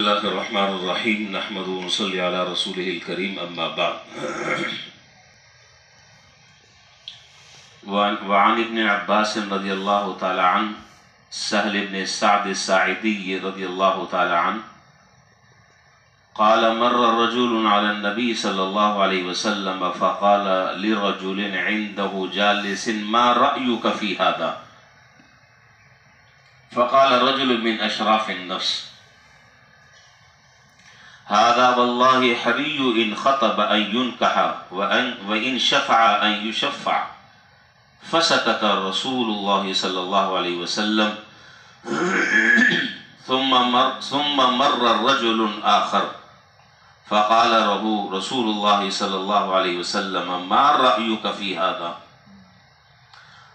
اللہ الرحمن الرحیم نحمد و نصلی علی رسولہ الکریم اما بعد وعن ابن عباس رضی اللہ تعالی عنہ سہل ابن سعد الساعدی رضی اللہ تعالی عنہ قال مر رجل على النبي صلى الله عليه وسلم فقال لرجل عنده جالس ما رأيك في هذا فقال رجل من أشراف النفس هذا والله حري إن خطب أن ينكح وإن شفع أن يشفع فسكت رسول الله صلى الله عليه وسلم ثم مر رجل آخر فقال له رسول الله صلى الله عليه وسلم ما رأيك في هذا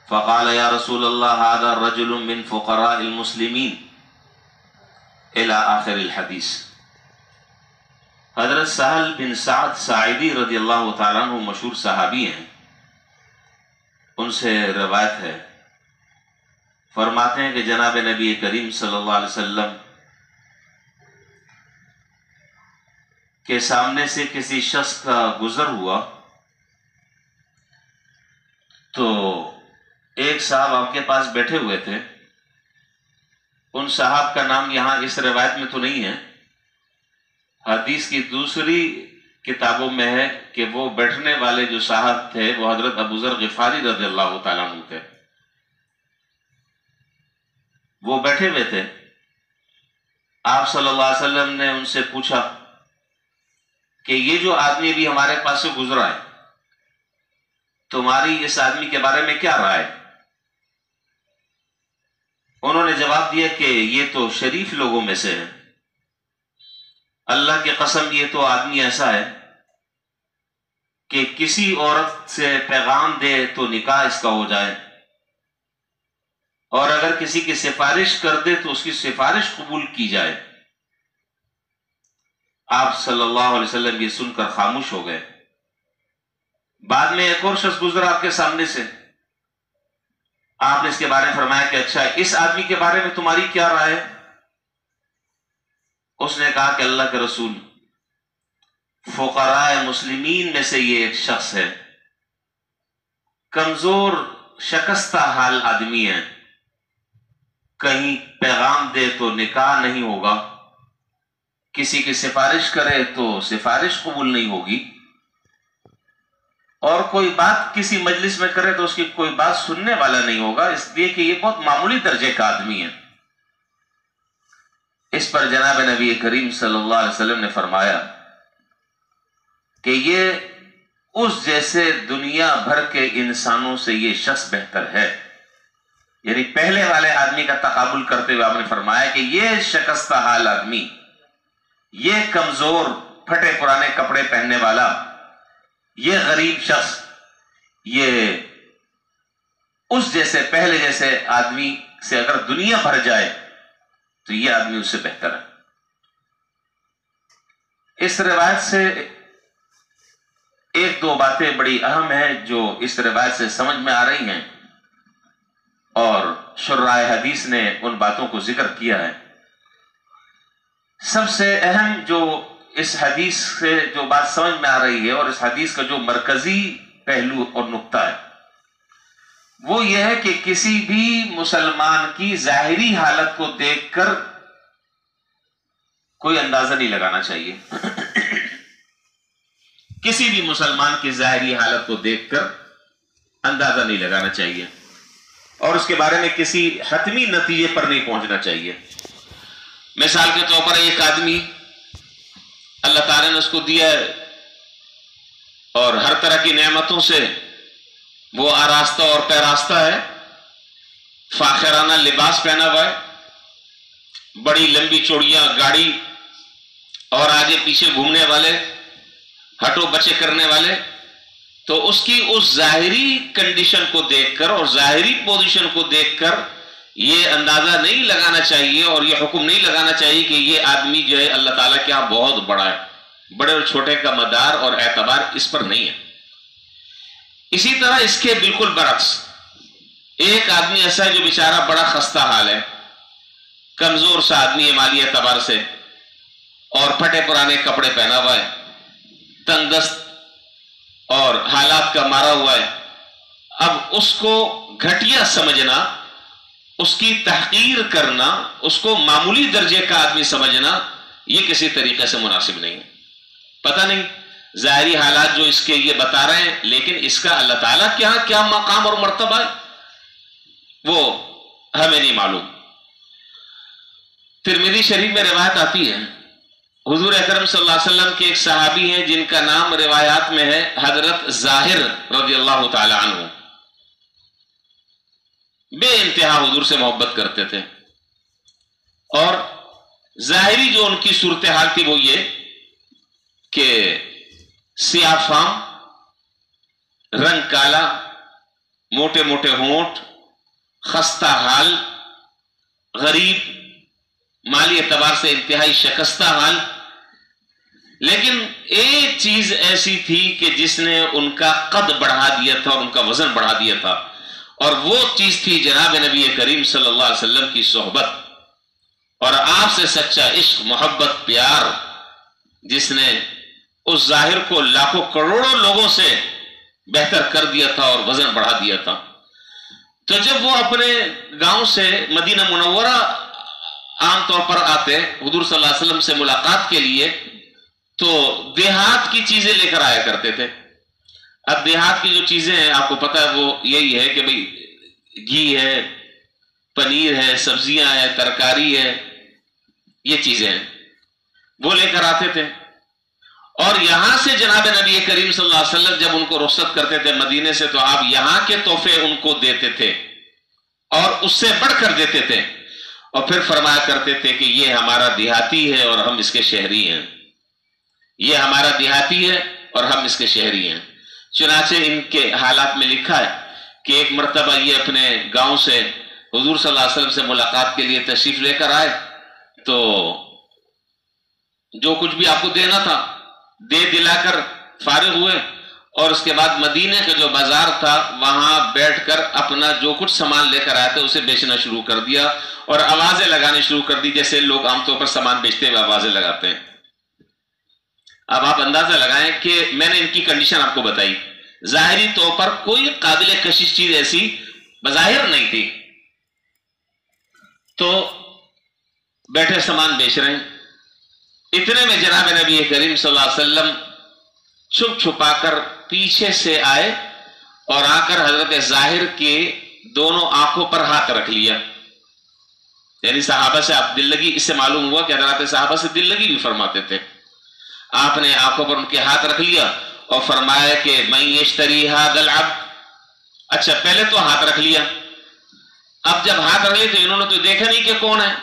فقال يا رسول الله هذا رجل من فقراء المسلمين إلى آخر الحديث۔ حضرت سہل بن سعد ساعدی رضی اللہ تعالیٰ عنہ مشہور صحابی ہیں، ان سے روایت ہے، فرماتے ہیں کہ جناب نبی کریم صلی اللہ علیہ وسلم کے سامنے سے کسی شخص کا گزر ہوا تو ایک صاحب آپ کے پاس بیٹھے ہوئے تھے۔ ان صاحب کا نام یہاں اس روایت میں تو نہیں ہے، حدیث کی دوسری کتابوں میں ہے کہ وہ بیٹھنے والے جو صاحب تھے وہ حضرت ابو ذر غفاری رضی اللہ تعالیٰ عنہ تھے۔ وہ بیٹھے ہوئے تھے، آپ صلی اللہ علیہ وسلم نے ان سے پوچھا کہ یہ جو آدمی بھی ہمارے پاس سے گزرا ہے، تمہاری اس آدمی کے بارے میں کیا رائے؟ انہوں نے جواب دیا کہ یہ تو شریف لوگوں میں سے ہے، اللہ کی قسم یہ تو آدمی ایسا ہے کہ کسی عورت سے پیغام دے تو نکاح اس کا ہو جائے، اور اگر کسی کی سفارش کر دے تو اس کی سفارش قبول کی جائے۔ آپ صلی اللہ علیہ وسلم یہ سن کر خاموش ہو گئے۔ بعد میں ایک اور شخص گزرا آپ کے سامنے سے، آپ نے اس کے بارے میں فرمایا کہ اچھا اس آدمی کے بارے میں تمہاری کیا رائے ہے؟ اس نے کہا کہ اللہ کے رسول، فقراء مسلمین میں سے یہ ایک شخص ہے، کمزور شکستہ حال آدمی ہے، کہیں پیغام دے تو نکاح نہیں ہوگا، کسی کی سفارش کرے تو سفارش قبول نہیں ہوگی، اور کوئی بات کسی مجلس میں کرے تو اس کی کوئی بات سننے والا نہیں ہوگا، اس لیے کہ یہ بہت معمولی درجے کا آدمی ہے۔ اس پر جناب نبی کریم صلی اللہ علیہ وسلم نے فرمایا کہ یہ اس جیسے دنیا بھر کے انسانوں سے یہ شخص بہتر ہے، یعنی پہلے والے آدمی کا تقابل کرتے ہوئے آپ نے فرمایا کہ یہ شکستہ حال آدمی، یہ کمزور پھٹے پرانے کپڑے پہننے والا، یہ غریب شخص، یہ اس جیسے پہلے جیسے آدمی سے اگر دنیا بھر جائے تو یہ آدمی اس سے بہتر ہے۔ اس روایت سے ایک دو باتیں بڑی اہم ہیں جو اس روایت سے سمجھ میں آ رہی ہیں، اور شراح حدیث نے ان باتوں کو ذکر کیا ہے۔ سب سے اہم جو اس حدیث سے جو بات سمجھ میں آ رہی ہے، اور اس حدیث کا جو مرکزی پہلو اور نقطہ ہے، وہ یہ ہے کہ کسی بھی مسلمان کی ظاہری حالت کو دیکھ کر کوئی اندازہ نہیں لگانا چاہیے۔ کسی بھی مسلمان کی ظاہری حالت کو دیکھ کر اندازہ نہیں لگانا چاہیے، اور اس کے بارے میں کسی حتمی نتیجے پر نہیں پہنچنا چاہیے۔ مثال کے طور پر ایک آدمی اللہ تعالیٰ نے اس کو دیا ہے اور ہر طرح کی نعمتوں سے وہ آراستہ اور پیراستہ ہے، فاخرانہ لباس پہنا ہوا ہے، بڑی لمبی چوڑیاں گاڑی، اور آگے پیچھے گھومنے والے، ہٹو بچے کرنے والے، تو اس کی اس ظاہری کنڈیشن کو دیکھ کر اور ظاہری پوزیشن کو دیکھ کر یہ اندازہ نہیں لگانا چاہیے اور یہ حکم نہیں لگانا چاہیے کہ یہ آدمی جو ہے اللہ تعالیٰ کے ہاں بہت بڑا ہے۔ بڑے اور چھوٹے کا مدار اور اعتبار اس پر نہیں ہے۔ اسی طرح اس کے بالکل برعکس ایک آدمی ایسا ہے جو بیچارہ بڑا خستہ حال ہے، کمزور سا آدمی ہے مالی اعتبار سے، اور پھٹے پرانے کپڑے پہنا ہوا ہے، تنگ دست اور حالات کا مارا ہوا ہے، اب اس کو گھٹیا سمجھنا، اس کی تحقیر کرنا، اس کو معمولی درجے کا آدمی سمجھنا، یہ کسی طریقے سے مناسب نہیں ہے۔ پتہ نہیں ظاہری حالات جو اس کے یہ بتا رہے ہیں، لیکن اس کا اللہ تعالیٰ کے ہاں کیا مقام اور مرتبہ ہے وہ ہمیں نہیں معلوم۔ ترمذی شریف میں روایت آتی ہے، حضور اکرم صلی اللہ علیہ وسلم کے ایک صحابی ہیں جن کا نام روایات میں ہے حضرت ظاہر رضی اللہ تعالی عنہ، بے انتہا حضور سے محبت کرتے تھے، اور ظاہری جو ان کی صورتحال تھی وہ یہ کہ سیاہ فام، رنگ کالا، موٹے موٹے ہونٹ، خستہ حال، غریب، مالی اعتبار سے انتہائی شکستہ حال، لیکن ایک چیز ایسی تھی کہ جس نے ان کا قد بڑھا دیا تھا اور ان کا وزن بڑھا دیا تھا، اور وہ چیز تھی جناب نبی کریم صلی اللہ علیہ وسلم کی صحبت اور آپ سے سچا عشق، محبت، پیار، جس نے اس ظاہر کو لاکھوں کروڑوں لوگوں سے بہتر کر دیا تھا اور وزن بڑھا دیا تھا۔ تو جب وہ اپنے گاؤں سے مدینہ منورہ عام طور پر آتے حضور صلی اللہ علیہ وسلم سے ملاقات کے لیے، تو دیہات کی چیزیں لے کر آیا کرتے تھے۔ اب دیہات کی جو چیزیں ہیں آپ کو پتہ ہے وہ یہی ہے کہ بھئی گھی ہے، پنیر ہے، سبزیاں ہیں، ترکاری ہے، یہ چیزیں ہیں، وہ لے کر آتے تھے، اور یہاں سے جناب نبی کریم صلی اللہ علیہ وسلم جب ان کو رخصت کرتے تھے مدینے سے، تو آپ یہاں کے تحفے ان کو دیتے تھے اور اس سے بڑھ کر دیتے تھے، اور پھر فرمایا کرتے تھے کہ یہ ہمارا دیہاتی ہے اور ہم اس کے شہری ہیں، یہ ہمارا دیہاتی ہے اور ہم اس کے شہری ہیں۔ چنانچہ ان کے حالات میں لکھا ہے کہ ایک مرتبہ یہ اپنے گاؤں سے حضور صلی اللہ علیہ وسلم سے ملاقات کے لیے تشریف لے کر آئے، تو جو کچھ بھی آپ کو دینا تھا دے دلا کر فارغ ہوئے، اور اس کے بعد مدینے کا جو بازار تھا وہاں بیٹھ کر اپنا جو کچھ سامان لے کر آئے تھے اسے بیچنا شروع کر دیا، اور آوازیں لگانے شروع کر دی جیسے لوگ عام طور پر سامان بیچتے ہوئے آوازیں لگاتے ہیں۔ اب آپ اندازہ لگائیں کہ میں نے ان کی کنڈیشن آپ کو بتائی، ظاہری طور پر کوئی قابل کشش چیز ایسی بظاہر نہیں تھی، تو بیٹھے سامان بیچ رہے ہیں۔ اتنے میں جناب نبی کریم صلی اللہ علیہ وسلم چھپ چھپا کر پیچھے سے آئے اور آ کر حضرت ظاہر کے دونوں آنکھوں پر ہاتھ رکھ لیا، یعنی صحابہ سے آپ دل لگی، اس سے معلوم ہوا کہ حضرات صحابہ سے دل لگی بھی فرماتے تھے۔ آپ نے آنکھوں پر ان کے ہاتھ رکھ لیا اور فرمایا کہ من یشتری ھذا العبد، اچھا پہلے تو ہاتھ رکھ لیا، اب جب ہاتھ رکھ لیے تو انہوں نے تو دیکھا نہیں کہ کون ہے،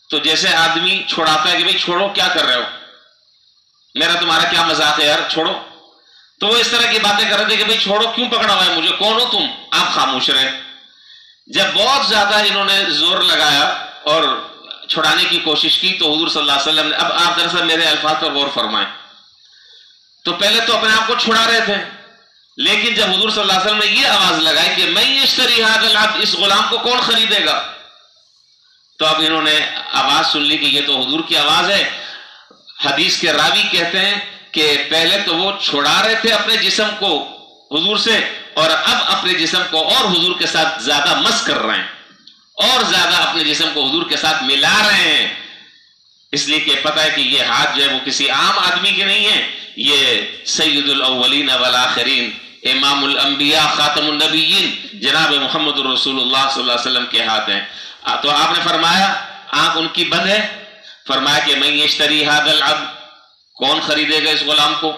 تو جیسے آدمی چھوڑاتا ہے کہ بھئی چھوڑو کیا کر رہے ہو، میرا تمہارا کیا مذاق ہے یار چھوڑو، تو وہ اس طرح کی باتیں کر رہے تھے کہ بھئی چھوڑو کیوں پکڑا ہوا ہے مجھے، کون ہو تم، آپ خاموش رہے۔ جب بہت زیادہ انہوں نے زور لگایا اور چھڑانے کی کوشش کی تو حضور صلی اللہ علیہ وسلم نے، اب آپ دراصل میرے الفاظ پر غور فرمائیں، تو پہلے تو اپنے آپ کو چھڑا رہے تھے، لیکن جب حضور صلی اللہ علیہ وسلم نے یہ آواز لگائی کہ من یشتری ھذا العبد، اس غلام کو کون خریدے گا، تو اب انہوں نے آواز سن لی کہ یہ تو حضور کی آواز ہے۔ حدیث کے راوی کہتے ہیں کہ پہلے تو وہ چھڑا رہے تھے اپنے جسم کو حضور سے، اور اب اپنے جسم کو اور حضور کے ساتھ زیادہ مس کر رہے ہیں، اور زیادہ اپنے جسم کو حضور کے ساتھ ملا رہے ہیں، اس لیے کہ پتہ ہے کہ یہ ہاتھ جو ہے وہ کسی عام آدمی کے نہیں ہے، یہ سید الاولین والآخرین، امام الانبیاء، خاتم النبیین، جناب محمد الرسول اللہ صلی اللہ علیہ وسلم کے ہاتھ ہیں۔ تو آپ نے فرمایا آنکھ ان کی بند ہے، فرمایا کہ من یشتری ھذا العبد، کون خریدے گا اس غلام کو،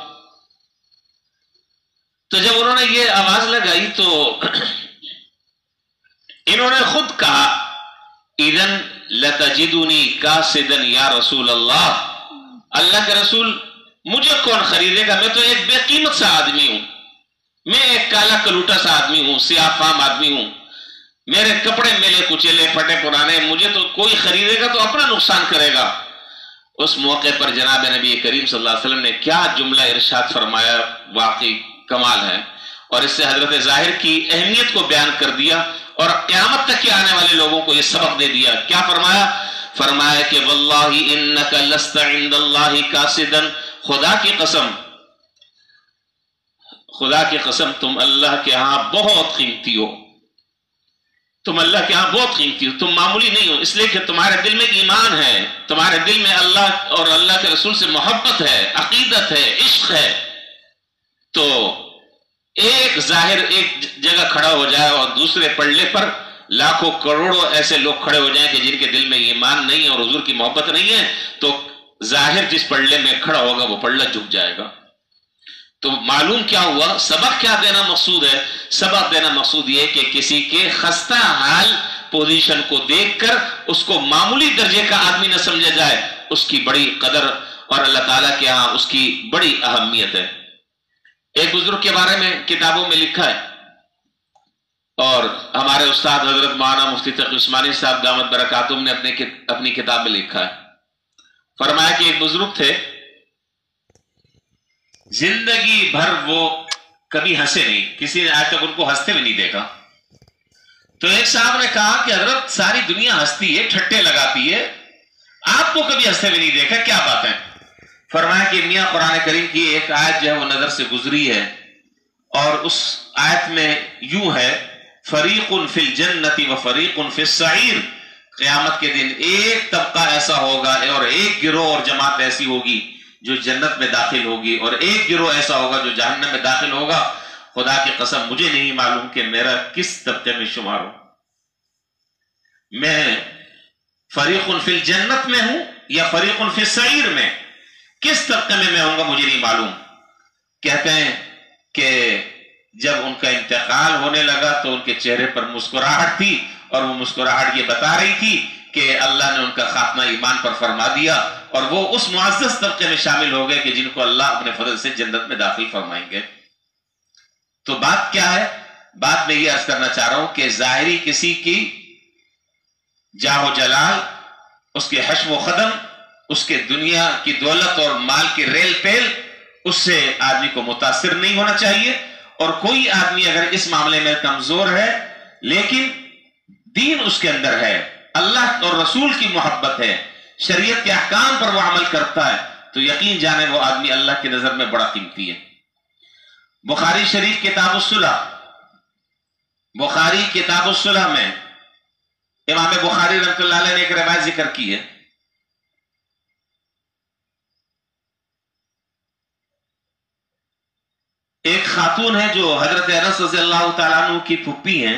تو جب انہوں نے یہ آواز لگائی تو انہوں نے خود کہا اذن لتجدنی کاسدا یا رسول اللہ، اللہ کے رسول مجھے کون خریدے گا، میں تو ایک بے قیمت سا آدمی ہوں، میں ایک کالا کلوٹا سا آدمی ہوں، سیاہ فام آدمی ہوں، میرے کپڑے میلے کچیلے پھٹے پرانے، مجھے تو کوئی خریدے گا تو اپنا نقصان کرے گا۔ اس موقع پر جناب نبی کریم صلی اللہ علیہ وسلم نے کیا جملہ ارشاد فرمایا، واقعی کمال ہے، اور اس سے حضرت ظاہر کی اہمیت کو بیان کر دیا اور قیامت تک کے آنے والے لوگوں کو یہ سبق دے دیا۔ کیا فرمایا؟ فرمایا کہ واللہ انک لست عند اللہ کاسدا، خدا کی قسم تم اللہ کے ہاں بہت قیمتی ہو، تم اللہ کے ہاں بہت قیمتی ہو، تم معمولی نہیں ہو، اس لیے کہ تمہارے دل میں ایمان ہے، تمہارے دل میں اللہ اور اللہ کے رسول سے محبت ہے، عقیدت ہے، عشق ہے۔ تو ایک ظاہر ایک جگہ کھڑا ہو جائے اور دوسرے پلڑے پر لاکھوں کروڑوں ایسے لوگ کھڑے ہو جائیں کہ جن کے دل میں ایمان نہیں ہے اور حضور کی محبت نہیں ہے، تو ظاہر جس پلڑے میں کھڑا ہوگا وہ پلڑا جھک جائے گا۔ تو معلوم کیا ہوا، سبق کیا دینا مقصود ہے؟ سبق دینا مقصود یہ کہ کسی کے خستہ حال پوزیشن کو دیکھ کر اس کو معمولی درجے کا آدمی نہ سمجھا جائے، اس کی بڑی قدر اور اللہ تعالیٰ کے ہاں اس کی بڑی اہمیت ہے۔ ایک بزرگ کے بارے میں کتابوں میں لکھا ہے، اور ہمارے استاد حضرت مولانا مفتی تقی عثمانی صاحب دامت برکاتہم نے اپنی کتاب میں لکھا ہے، فرمایا کہ ایک بزرگ تھے، زندگی بھر وہ کبھی ہنسے نہیں، کسی نے آج تک ان کو ہنستے بھی نہیں دیکھا۔ تو ایک صاحب نے کہا کہ حضرت ساری دنیا ہنستی ہے، ٹھٹے لگاتی ہے، آپ کو کبھی ہنستے بھی نہیں دیکھا، کیا بات ہے؟ فرمایا کہ میاں قرآن کریم کی ایک آیت جو ہے وہ نظر سے گزری ہے، اور اس آیت میں یوں ہے فریق فی الجنت و فریق فی السعیر، قیامت کے دن ایک طبقہ ایسا ہوگا اور ایک گروہ اور جماعت ایسی ہوگی جو جنت میں داخل ہوگی، اور ایک گروہ ایسا ہوگا جو جہنم میں داخل ہوگا۔ خدا کی قسم مجھے نہیں معلوم کہ میرا کس طبقے میں شمار ہو، میں فریق فی الجنت میں ہوں یا فریق فی السعیر میں، کس طبقے میں ہوں گا مجھے نہیں معلوم۔ کہتے ہیں کہ جب ان کا انتقال ہونے لگا تو ان کے چہرے پر مسکراہٹ تھی، اور وہ مسکراہٹ یہ بتا رہی تھی کہ اللہ نے ان کا خاتمہ ایمان پر فرما دیا، اور وہ اس معزز طبقے میں شامل ہو گئے کہ جن کو اللہ اپنے فضل سے جنت میں داخل فرمائیں گے۔ تو بات کیا ہے؟ بات میں یہ عرض کرنا چاہ رہا ہوں کہ ظاہری کسی کی جاہ و جلال، اس کے حشم و قدم، اس کے دنیا کی دولت اور مال کی ریل پیل، اس سے آدمی کو متاثر نہیں ہونا چاہیے۔ اور کوئی آدمی اگر اس معاملے میں کمزور ہے لیکن دین اس کے اندر ہے، اللہ اور رسول کی محبت ہے، شریعت کے احکام پر وہ عمل کرتا ہے، تو یقین جانے وہ آدمی اللہ کی نظر میں بڑا قیمتی ہے۔ بخاری شریف کتاب الصلح، بخاری کتاب الصلح میں امام بخاری رحمۃ اللہ علیہ نے ایک روایت ذکر کی ہے، ایک خاتون ہے جو حضرت انس رضی اللہ تعالیٰ عنہ کی پھپھی ہیں،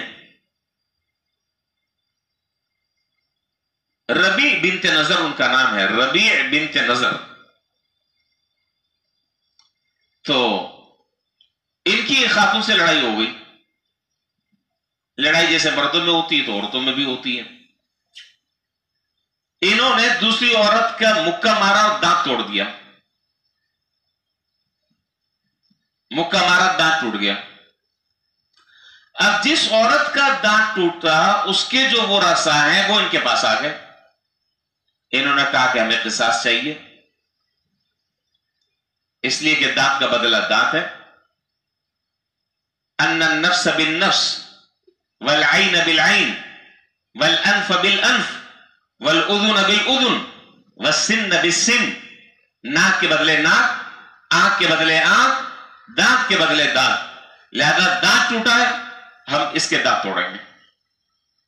ربیع بنت نظر ان کا نام ہے، ربیع بنت نظر۔ تو ان کی ایک خاتون سے لڑائی ہو گئی، لڑائی جیسے مردوں میں ہوتی ہے تو عورتوں میں بھی ہوتی ہے۔ انہوں نے دوسری عورت کا مکہ مارا اور دانت توڑ دیا، مکہ مارا دانت ٹوٹ گیا۔ اب جس عورت کا دانت ٹوٹا اس کے جو وہ رسا ہیں وہ ان کے پاس آ گئے، انہوں نے کہا کہ ہمیں قصاص چاہیے، اس لیے کہ دانت کا بدلہ دانت ہے۔ ان النفس بالنفس والعین بالعین والانف بالانف والاذن بالاذن والسن بالسن، ناک کے بدلے ناک، آنکھ کے بدلے آنکھ، دانت کے بدلے دانت، لہذا دانت ٹوٹا ہے ہم اس کے دانت توڑیں گے،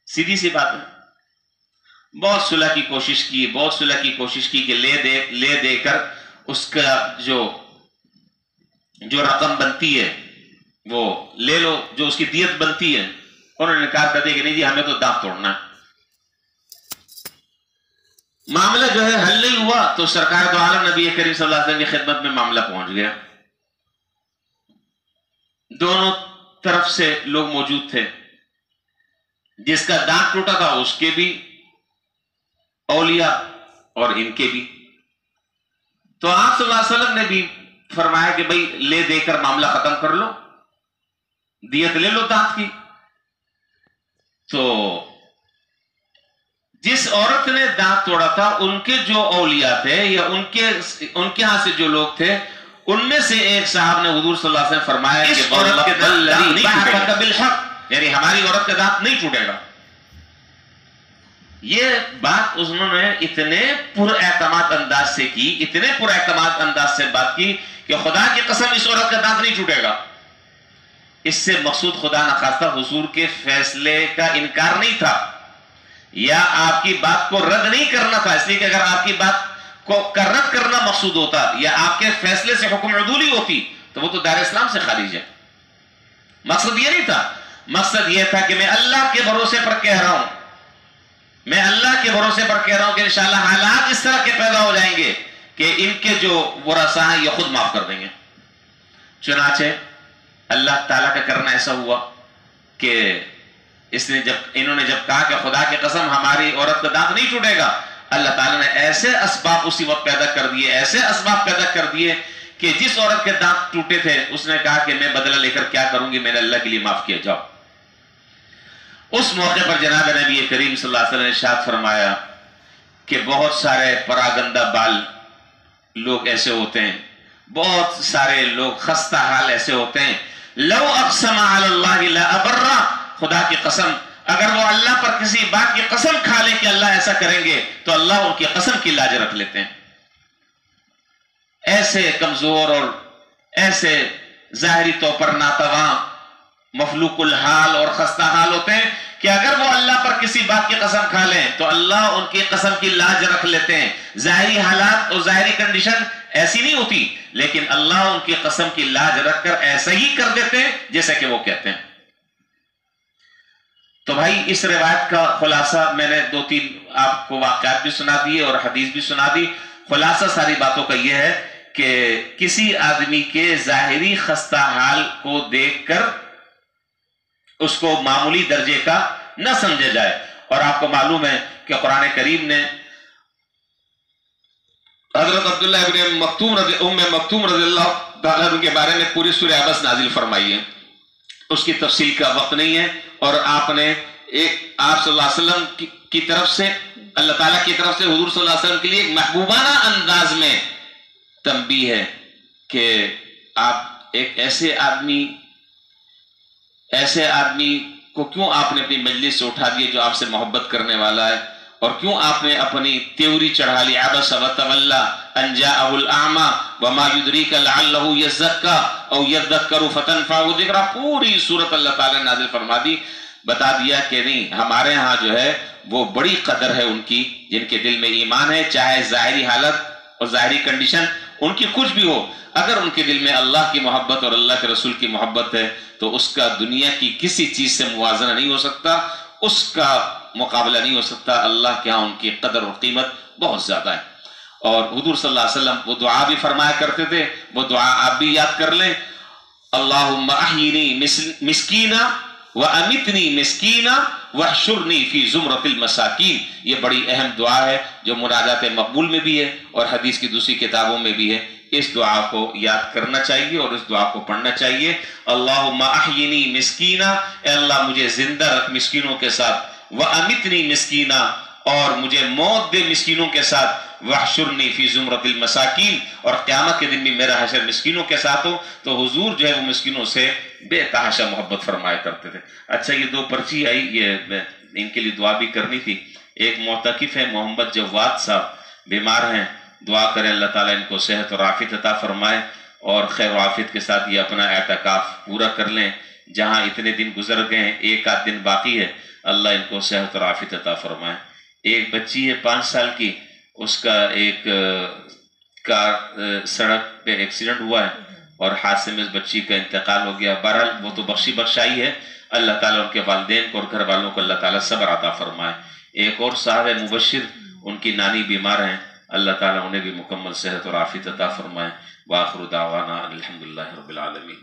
سیدھی سی بات ہے۔ بہت صلح کی کوشش کی، بہت صلح کی کوشش کی کہ لے دے کر اس کا جو رقم بنتی ہے وہ لے لو، جو اس کی دیت بنتی ہے۔ انہوں نے کہا کہ نہیں جی ہمیں تو دانت توڑنا ہے۔ معاملہ جو ہے حل نہیں ہوا تو سرکار دو عالم نبی کریم صلی اللہ علیہ وسلم کی خدمت میں معاملہ پہنچ گیا، دونوں طرف سے لوگ موجود تھے، جس کا دانت ٹوٹا تھا اس کے بھی اولیاء اور ان کے بھی۔ تو آپ صلی اللہ علیہ وسلم نے بھی فرمایا کہ بھئی لے دے کر معاملہ ختم کر لو، دیت لے لو دانت کی۔ تو جس عورت نے دانت توڑا تھا ان کے جو اولیاء تھے یا ان کے ہاں سے جو لوگ تھے، ان میں سے ایک صاحب نے حضور صلی اللہ علیہ وسلم فرمایا اس عورت کے دانت نہیں ٹوٹے گا، یعنی ہماری عورت کا دانت نہیں ٹوٹے گا۔ یہ بات انہوں نے اتنے پر اعتماد انداز سے کی، اتنے پر اعتماد انداز سے بات کی کہ خدا کی قسم اس عورت کا دانت نہیں ٹوٹے گا۔ اس سے مقصود خدا نخواستہ حضور کے فیصلے کا انکار نہیں تھا یا آپ کی بات کو رد نہیں کرنا تھا، اس لیے کہ اگر آپ کی بات کو رد کرنا مقصود ہوتا یا آپ کے فیصلے سے حکم عدولی ہوتی تو وہ تو دار اسلام سے خارج ہے۔ مقصد یہ نہیں تھا، مقصد یہ تھا کہ میں اللہ کے بھروسے پر کہہ رہا ہوں، میں اللہ کے بھروسے پر کہہ رہا ہوں کہ انشاءاللہ حالات اس طرح کے پیدا ہو جائیں گے کہ ان کے جو ورثاء ہیں یہ خود معاف کر دیں گے۔ چنانچہ اللہ تعالیٰ کا کرنا ایسا ہوا کہ انہوں نے جب کہا کہ خدا کی قسم ہماری عورت کا دانت نہیں ٹوٹے گا، اللہ تعالیٰ نے ایسے اسباب اسی وقت پیدا کر دیے، ایسے اسباب پیدا کر دیے کہ جس عورت کے دانت ٹوٹے تھے اس نے کہا کہ میں بدلہ لے کر کیا کروں گی، میں نے اللہ کے لیے معاف کیا، جاؤ۔ اس موقع پر جناب نبی کریم صلی اللہ علیہ وسلم نے ارشاد فرمایا کہ بہت سارے پراگندہ بال لوگ ایسے ہوتے ہیں، بہت سارے لوگ خستہ حال ایسے ہوتے ہیں، لو اقسم علی اللہ لا ابرہ، خدا کی قسم اگر وہ اللہ پر کسی بات کی قسم کھا لیں کہ اللہ ایسا کریں گے تو اللہ ان کی قسم کی لاج رکھ لیتے ہیں۔ ایسے کمزور اور ایسے ظاہری طور پر ناتواں مفلوق الحال اور خستہ حال ہوتے ہیں کہ اگر وہ اللہ پر کسی بات کی قسم کھا لیں تو اللہ ان کی قسم کی لاج رکھ لیتے ہیں۔ ظاہری حالات اور ظاہری کنڈیشن ایسی نہیں ہوتی لیکن اللہ ان کی قسم کی لاج رکھ کر ایسا ہی کر دیتے ہیں جیسا کہ وہ کہتے ہیں۔ تو بھائی اس روایت کا خلاصہ میں نے 2-3 آپ کو واقعات بھی سنا دیے اور حدیث بھی سنا دی۔ خلاصہ ساری باتوں کا یہ ہے کہ کسی آدمی کے ظاہری خستہ حال کو دیکھ کر اس کو معمولی درجے کا نہ سمجھا جائے۔ اور آپ کو معلوم ہے کہ قرآن کریم نے حضرت عبداللہ ابن ام مکتوم رضی اللہ تعالیٰ عنہ کے بارے میں پوری سورہ عبس نازل فرمائی ہے، اس کی تفصیل کا وقت نہیں ہے، اور آپ نے آپ صلی اللہ علیہ وسلم کی طرف سے اللہ تعالیٰ کی طرف سے حضور صلی اللہ علیہ وسلم کے لیے ایک محبوبانہ انداز میں تنبیہ ہے کہ آپ ایک ایسے آدمی کو کیوں آپ نے اپنی مجلس سے اٹھا دیا جو آپ سے محبت کرنے والا ہے، اور کیوں آپ نے اپنی تیوری چڑھا لی، عبس وتولی ان جاءہ الاعمی وما یدریک لعلہ یزکی او یذکر فتنفعہ الذکریٰ۔ پوری صورت اللہ تعالیٰ نے نازل فرما دی، بتا دیا کہ نہیں، ہمارے ہاں جو ہے وہ بڑی قدر ہے ان کی جن کے دل میں ایمان ہے، چاہے ظاہری حالت اور ظاہری کنڈیشن ان کی کچھ بھی ہو، اگر ان کے دل میں اللہ کی محبت اور اللہ کے رسول کی محبت ہے تو اس کا دنیا کی کسی چیز سے موازنہ نہیں ہو سکتا، اس کا مقابلہ نہیں ہو سکتا۔ اللہ کے ہاں ان کی قدر اور قیمت بہت زیادہ ہے۔ اور حضور صلی اللہ علیہ وسلم وہ دعا بھی فرمایا کرتے تھے، وہ دعا آپ بھی یاد کر لیں، اللہم احیینی مسکینا وَأَمِتْنِي مِسْكِينًا وَاحْشُرْنِي فِي زُمْرَةِ الْمَسَاكِينَ۔ یہ بڑی اہم دعا ہے جو مناجات مقبول میں بھی ہے اور حدیث کی دوسری کتابوں میں بھی ہے۔ اس دعا کو یاد کرنا چاہیے اور اس دعا کو پڑھنا چاہیے۔ اللہم احیینی مسکینا، اے اللہ مجھے زندہ رکھ مسکینوں کے ساتھ، وَأَمِتْنِي مِسْكِينًا، اور مجھے موت دے مسکینوں کے ساتھ، وَاحْشُرْنِي فِي زُمْرَةِ الْمَسَاكِينَ، اور قیامت کے دن بھی میرا حشر مسکینوں کے ساتھ ہو۔ تو حضور جو ہے وہ مسکینوں سے بے تحاشا محبت فرمایا کرتے تھے۔ اچھا یہ 2 پرچی آئی، یہ ان کے لیے دعا بھی کرنی تھی۔ ایک معتکف ہے محمد جواد صاحب، بیمار ہیں، دعا کریں اللہ تعالیٰ ان کو صحت اور عافیت عطا فرمائے اور خیر و عافیت کے ساتھ یہ اپنا اعتکاف پورا کر لیں۔ جہاں اتنے دن گزر گئے ہیں، 1 دن باقی ہے، اللہ ان کو صحت اور عافیت عطا فرمائے۔ ایک بچی ہے 5 سال کی، اس کا ایک کار سڑک پہ ایکسیڈنٹ ہوا ہے اور حادثے میں اس بچی کا انتقال ہو گیا۔ بہرحال وہ تو بخشائی ہے، اللہ تعالیٰ ان کے والدین کو اور گھر والوں کو اللہ تعالیٰ صبر عطا فرمائے۔ ایک اور صاحب ہے مبشر، ان کی نانی بیمار ہیں، اللہ تعالیٰ انہیں بھی مکمل صحت اور عافیت عطا فرمائے۔ وآخر دعوانا الحمدللہ رب العالمین۔